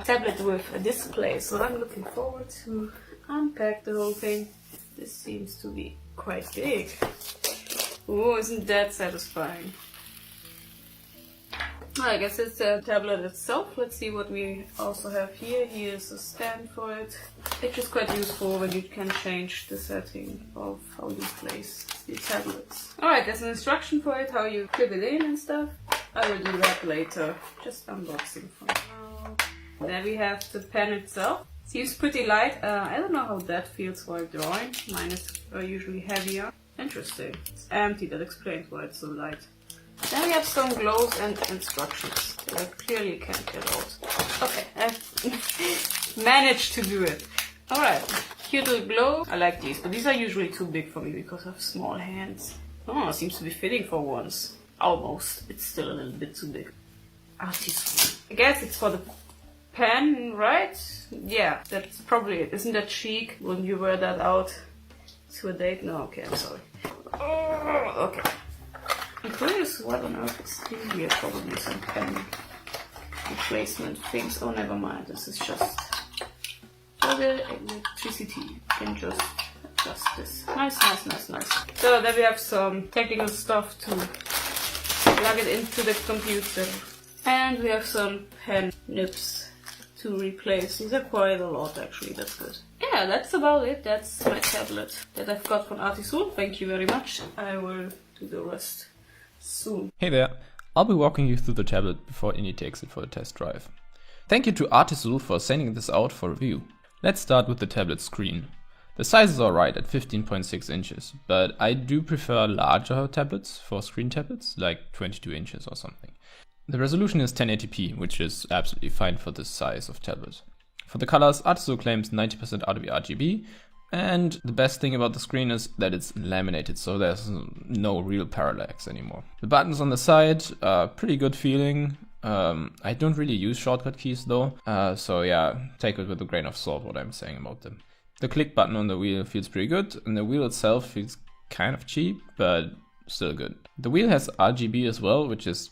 tablet with a display, so I'm looking forward to unpack the whole thing. This seems to be quite big. Oh, isn't that satisfying? I guess it's the tablet itself. Let's see what we also have here. Here's a stand for it, which is quite useful when you can change the setting of how you place the tablets. Alright, there's an instruction for it, how you clip it in and stuff. I will do that later. Just unboxing for now. Then we have the pen itself. Seems pretty light. I don't know how that feels while drawing. Mine is usually heavier. Interesting. It's empty, that explains why it's so light. Then we have some glows and instructions that I clearly can't get out. Okay, I've managed to do it. Alright, cute little glow. I like these, but these are usually too big for me because I have small hands. Oh, it seems to be fitting for once. Almost. It's still a little bit too big. Artisul. I guess it's for the pen, right? Yeah, that's probably it. Isn't that chic when you wear that out to a date? No, okay, I'm sorry. Oh, okay. I'm curious what on earth is in here. Probably some pen replacement things. Oh, never mind. This is just for the electricity. You can just adjust this. Nice, nice, nice, nice. So then we have some technical stuff to plug it into the computer. And we have some pen nibs to replace. These are quite a lot actually, that's good. Yeah, that's about it. That's my tablet that I've got from Artisul. Thank you very much. I will do the rest soon. Hey there, I'll be walking you through the tablet before Indy takes it for a test drive. Thank you to Artisul for sending this out for review. Let's start with the tablet screen. The size is alright at 15.6 inches, but I do prefer larger tablets for screen tablets, like 22 inches or something. The resolution is 1080p, which is absolutely fine for this size of tablet. For the colors, Artisul claims 90% RGB, and the best thing about the screen is that it's laminated, so there's no real parallax anymore. The buttons on the side are pretty good feeling. I don't really use shortcut keys though, so yeah, take it with a grain of salt what I'm saying about them. The click button on the wheel feels pretty good, and the wheel itself feels kind of cheap, but still good. The wheel has RGB as well, which is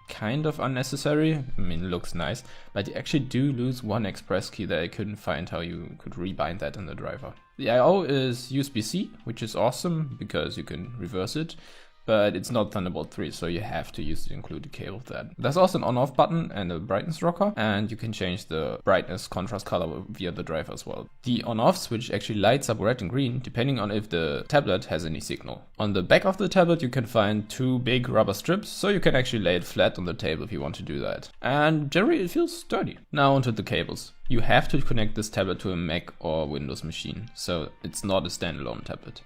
kind of unnecessary. I mean, it looks nice, but you actually do lose one express key that I couldn't find how you could rebind that in the driver. The I/O is USB-C, which is awesome because you can reverse it, but it's not Thunderbolt 3, so you have to use the included cable for that. There's also an on-off button and a brightness rocker, and you can change the brightness contrast color via the driver as well. The on-off switch actually lights up red and green depending on if the tablet has any signal. On the back of the tablet you can find two big rubber strips, so you can actually lay it flat on the table if you want to do that. And generally it feels sturdy. Now onto the cables. You have to connect this tablet to a Mac or Windows machine, so it's not a standalone tablet.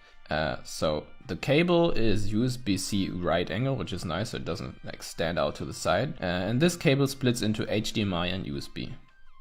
So the cable is USB-C right angle, which is nice, so it doesn't like stand out to the side. And this cable splits into HDMI and USB.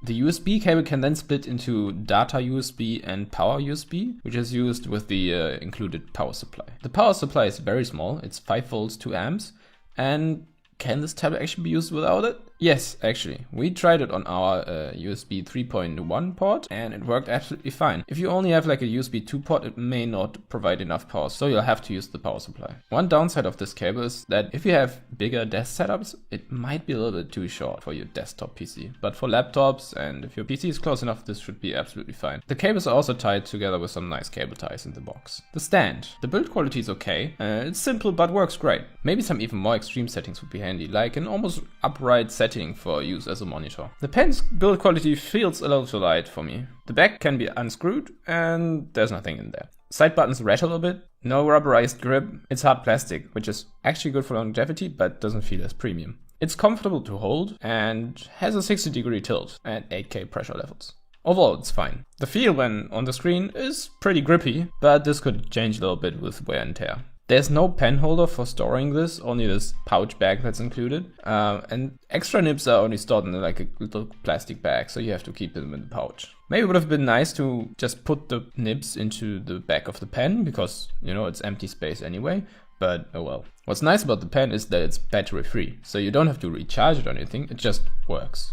The USB cable can then split into data USB and power USB, which is used with the included power supply. The power supply is very small, it's 5 volts 2 amps, and can this tablet actually be used without it? Yes, actually. We tried it on our USB 3.1 port and it worked absolutely fine. If you only have like a USB 2 port, it may not provide enough power, so you'll have to use the power supply. One downside of this cable is that if you have bigger desk setups, it might be a little bit too short for your desktop PC. But for laptops and if your PC is close enough, this should be absolutely fine. The cables are also tied together with some nice cable ties in the box. The stand. The build quality is okay. It's simple but works great. Maybe some even more extreme settings would be handy, like an almost upright setting for use as a monitor. The pen's build quality feels a little too light for me. The back can be unscrewed and there's nothing in there. Side buttons rattle a bit, no rubberized grip, it's hard plastic, which is actually good for longevity but doesn't feel as premium. It's comfortable to hold and has a 60-degree tilt and 8K pressure levels. Overall, it's fine. The feel when on the screen is pretty grippy, but this could change a little bit with wear and tear. There's no pen holder for storing this, only this pouch bag that's included. And extra nibs are only stored in like a little plastic bag, so you have to keep them in the pouch. Maybe it would have been nice to just put the nibs into the back of the pen, because, you know, it's empty space anyway. But oh well. What's nice about the pen is that it's battery free, so you don't have to recharge it or anything, it just works.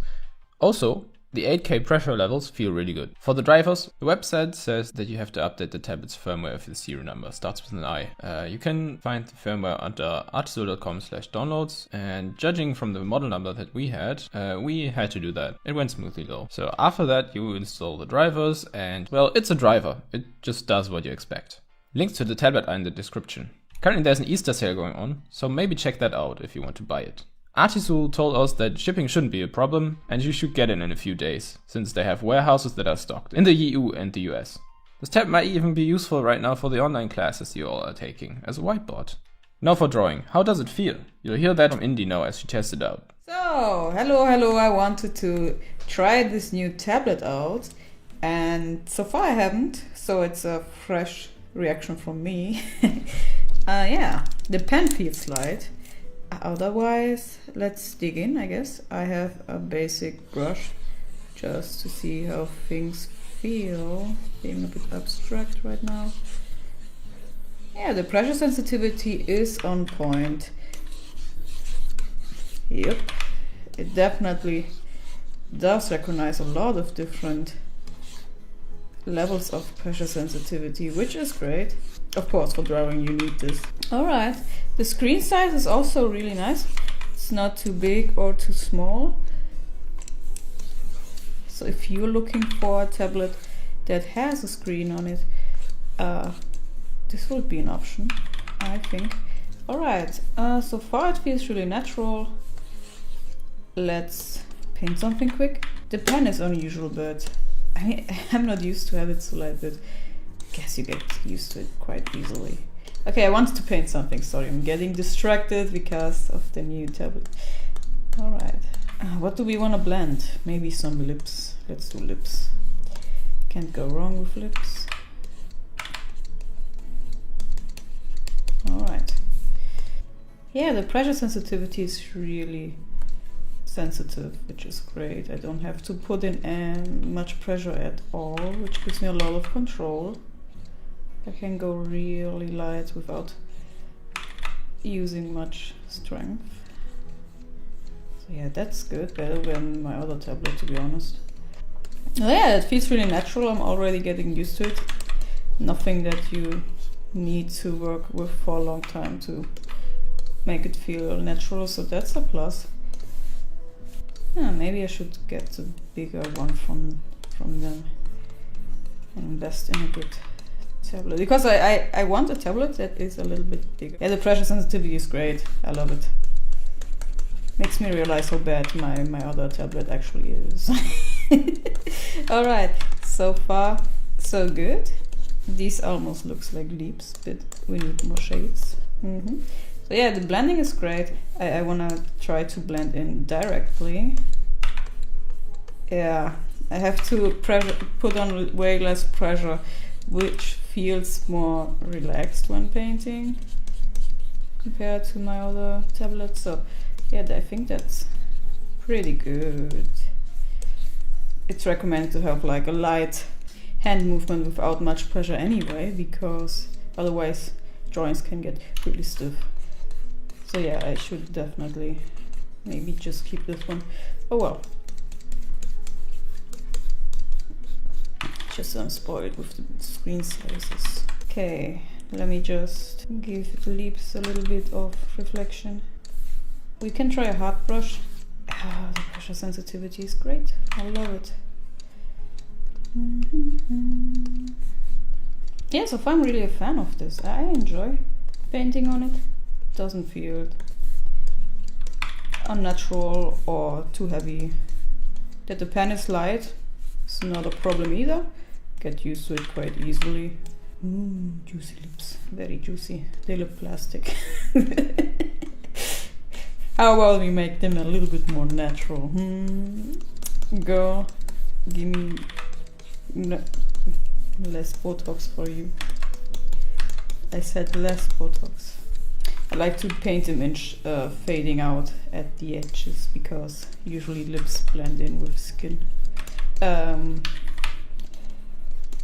Also, The 8K pressure levels feel really good. For the drivers, the website says that you have to update the tablet's firmware if the serial number starts with an I. You can find the firmware under artisul.com/downloads, and judging from the model number that we had to do that. It went smoothly though. So after that you install the drivers and, well, it's a driver. It just does what you expect. Links to the tablet are in the description. Currently there's an Easter sale going on, so maybe check that out if you want to buy it. Artisul told us that shipping shouldn't be a problem and you should get it in a few days, since they have warehouses that are stocked in the EU and the US. This tab might even be useful right now for the online classes you all are taking, as a whiteboard. Now for drawing, how does it feel? You'll hear that from Indy now as she tests it out. So, hello, I wanted to try this new tablet out, and so far I haven't, so it's a fresh reaction from me. Yeah, the pen feels light. Otherwise, let's dig in, I guess. I have a basic brush just to see how things feel. Being a bit abstract right now. Yeah, the pressure sensitivity is on point. Yep, it definitely does recognize a lot of different levels of pressure sensitivity, which is great. Of course, for drawing you need this. Alright, the screen size is also really nice. It's not too big or too small. So if you're looking for a tablet that has a screen on it, this would be an option, I think. Alright, so far it feels really natural. Let's paint something quick. The pen is unusual, but I'm not used to have it so light, but I guess you get used to it quite easily. Okay, I wanted to paint something, sorry, I'm getting distracted because of the new tablet. Alright, what do we want to blend? Maybe some lips. Let's do lips. Can't go wrong with lips. Alright. Yeah, the pressure sensitivity is really sensitive, which is great. I don't have to put in much pressure at all, which gives me a lot of control. I can go really light without using much strength. So yeah, that's good, better than my other tablet, to be honest. Yeah, it feels really natural. I'm already getting used to it. Nothing that you need to work with for a long time to make it feel natural, so that's a plus. Yeah, maybe I should get a bigger one from them and invest in a good tablet, because I want a tablet that is a little bit bigger. Yeah, the pressure sensitivity is great. I love it. Makes me realize how bad my other tablet actually is. Alright, so far so good. These almost looks like leaves, but we need more shades. So yeah, the blending is great. I wanna try to blend in directly. Yeah, I have to put on way less pressure, which feels more relaxed when painting compared to my other tablet. So yeah, I think that's pretty good. It's recommended to have like a light hand movement without much pressure anyway, because otherwise drawings can get really stiff. So yeah, I should definitely maybe just keep this one. Oh well. Just unspoiled with the screen sizes. Okay, let me just give the lips a little bit of reflection. We can try a hard brush. The pressure sensitivity is great. I love it. Yeah, so far I'm really a fan of this. I enjoy painting on it. Doesn't feel unnatural or too heavy. That the pen is light is not a problem either. Get used to it quite easily. Juicy lips, very juicy. They look plastic. How about we make them a little bit more natural? Girl, give me less Botox for you. I said less Botox. I like to paint them in fading out at the edges, because usually lips blend in with skin.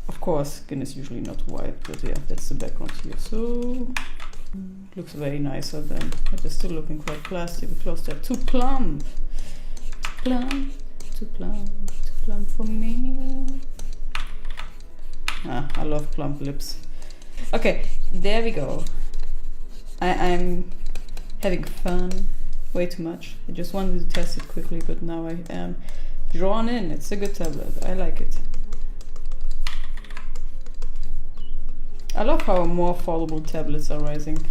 Of course, skin is usually not white, but yeah, that's the background here. So looks very nicer than, but they're still looking quite plastic because they're too plump. Too plump, too plump, too love plump lips. Okay, there we go. I'm having fun. Way too much. I just wanted to test it quickly, but now I am drawn in. It's a good tablet. I like it. I love how more foldable tablets are rising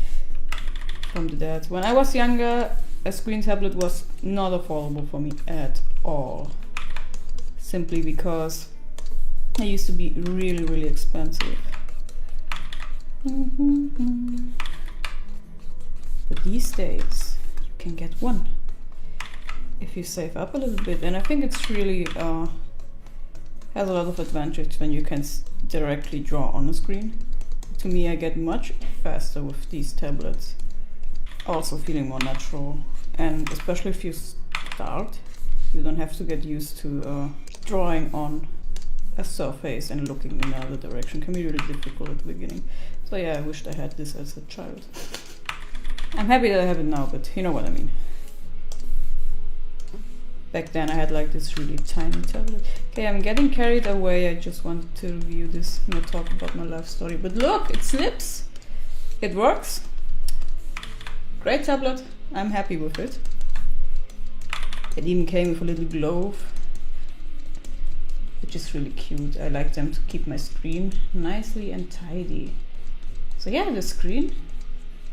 from the dead. When I was younger, a screen tablet was not affordable for me at all. Simply because they used to be really, really expensive. But these days, you can get one if you save up a little bit. And I think it's really has a lot of advantage when you can directly draw on a screen. To me, I get much faster with these tablets. Also feeling more natural. And especially if you start, you don't have to get used to drawing on a surface and looking in another direction. Can be really difficult at the beginning. So yeah, I wished I had this as a child. I'm happy that I have it now, but you know what I mean. Back then I had like this really tiny tablet. Okay, I'm getting carried away. I just wanted to review this, not talk about my life story. But look, it slips. It works. Great tablet. I'm happy with it. It even came with a little glove, which is really cute. I like them to keep my screen nicely and tidy. So yeah, the screen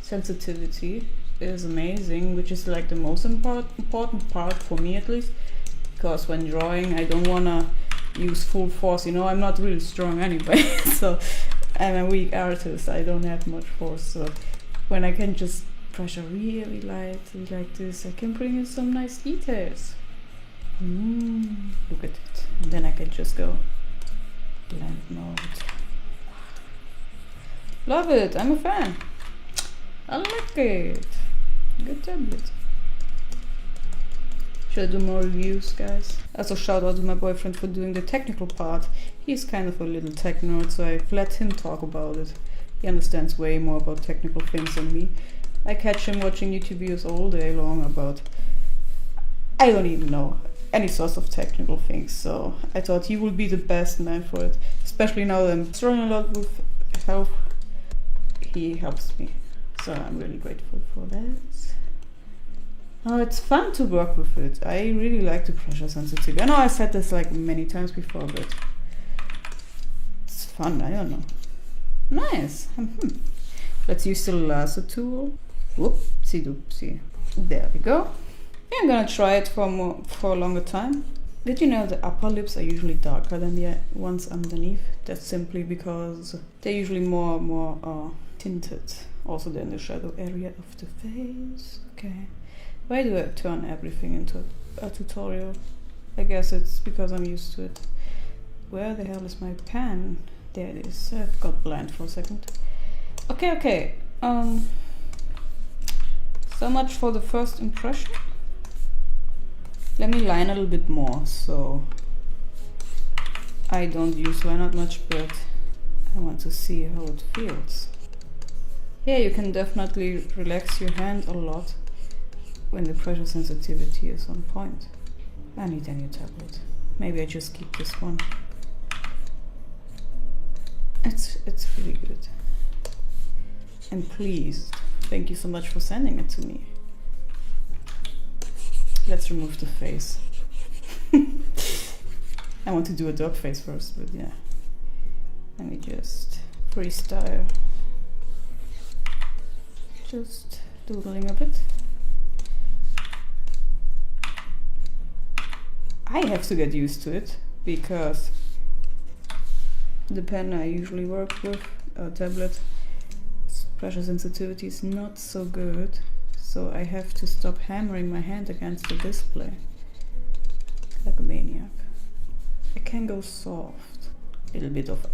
sensitivity is amazing, which is like the most important part for me at least, because when drawing I don't want to use full force, you know, I'm not really strong anyway. So I'm a weak artist, I don't have much force, so when I can just pressure really lightly like this, I can bring in some nice details. Look at it. And then I can just go blend mode. Love it, I'm a fan. I like it. Good tablet. Should I do more reviews, guys? Also shout out to my boyfriend for doing the technical part. He's kind of a little tech nerd, so I let him talk about it. He understands way more about technical things than me. I catch him watching YouTube videos all day long about, I don't even know, any sorts of technical things, so I thought he would be the best man for it. Especially now that I'm struggling a lot with health, he helps me. So I'm really grateful for that. Oh, it's fun to work with it. I really like the pressure sensitivity. I know I said this like many times before, but it's fun, I don't know. Nice. Let's use the lasso tool. Whoopsie doopsie. There we go. Yeah, I'm gonna try it for a longer time. Did you know the upper lips are usually darker than the ones underneath? That's simply because they're usually more tinted. Also then the shadow area of the face. Okay. Why do I turn everything into a tutorial? I guess it's because I'm used to it. Where the hell is my pen? There it is. I've got blind for a second. Okay. So much for the first impression. Let me line a little bit more, so I don't use line out much, but I want to see how it feels. Yeah, you can definitely relax your hand a lot when the pressure sensitivity is on point. I need a new tablet. Maybe I just keep this one. It's really good. I'm pleased. Thank you so much for sending it to me. Let's remove the face. I want to do a dog face first, but yeah. Let me just freestyle. Just doodling a bit. I have to get used to it because the pen I usually work with, tablet, pressure sensitivity is not so good, so I have to stop hammering my hand against the display like a maniac. I can go soft, a little bit of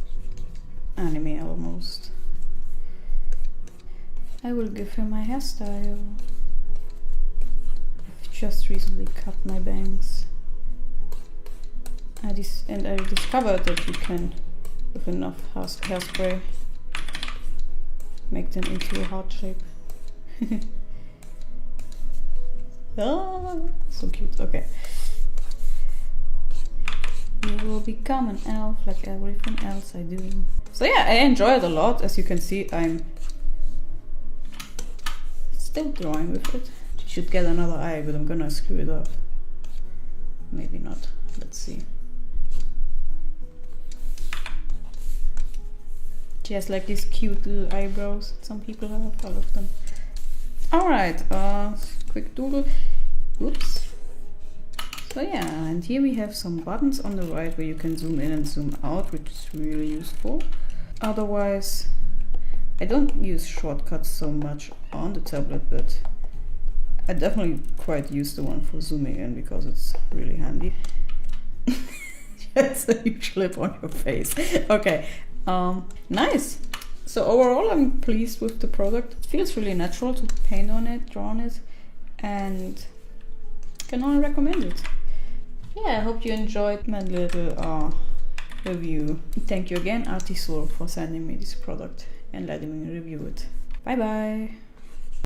anime almost. I will give him my hairstyle. I've just recently cut my bangs. And I discovered that you can, with enough hairspray, make them into a heart shape. Oh, so cute. Okay. You will become an elf like everything else I do. So yeah, I enjoy it a lot. As you can see, I'm still drawing with it. She should get another eye, but I'm gonna screw it up. Maybe not. Let's see. She has like these cute little eyebrows. Some people have. I love them. Alright, quick doodle. Oops. So yeah, and here we have some buttons on the right where you can zoom in and zoom out, which is really useful. Otherwise, I don't use shortcuts so much on the tablet, but I definitely quite use the one for zooming in because it's really handy. That's a huge lip on your face. Okay, nice. So overall, I'm pleased with the product. It feels really natural to paint on it, draw on it, and can only recommend it. Yeah, I hope you enjoyed my little review. Thank you again, Artisul, for sending me this product and letting me review it. Bye bye.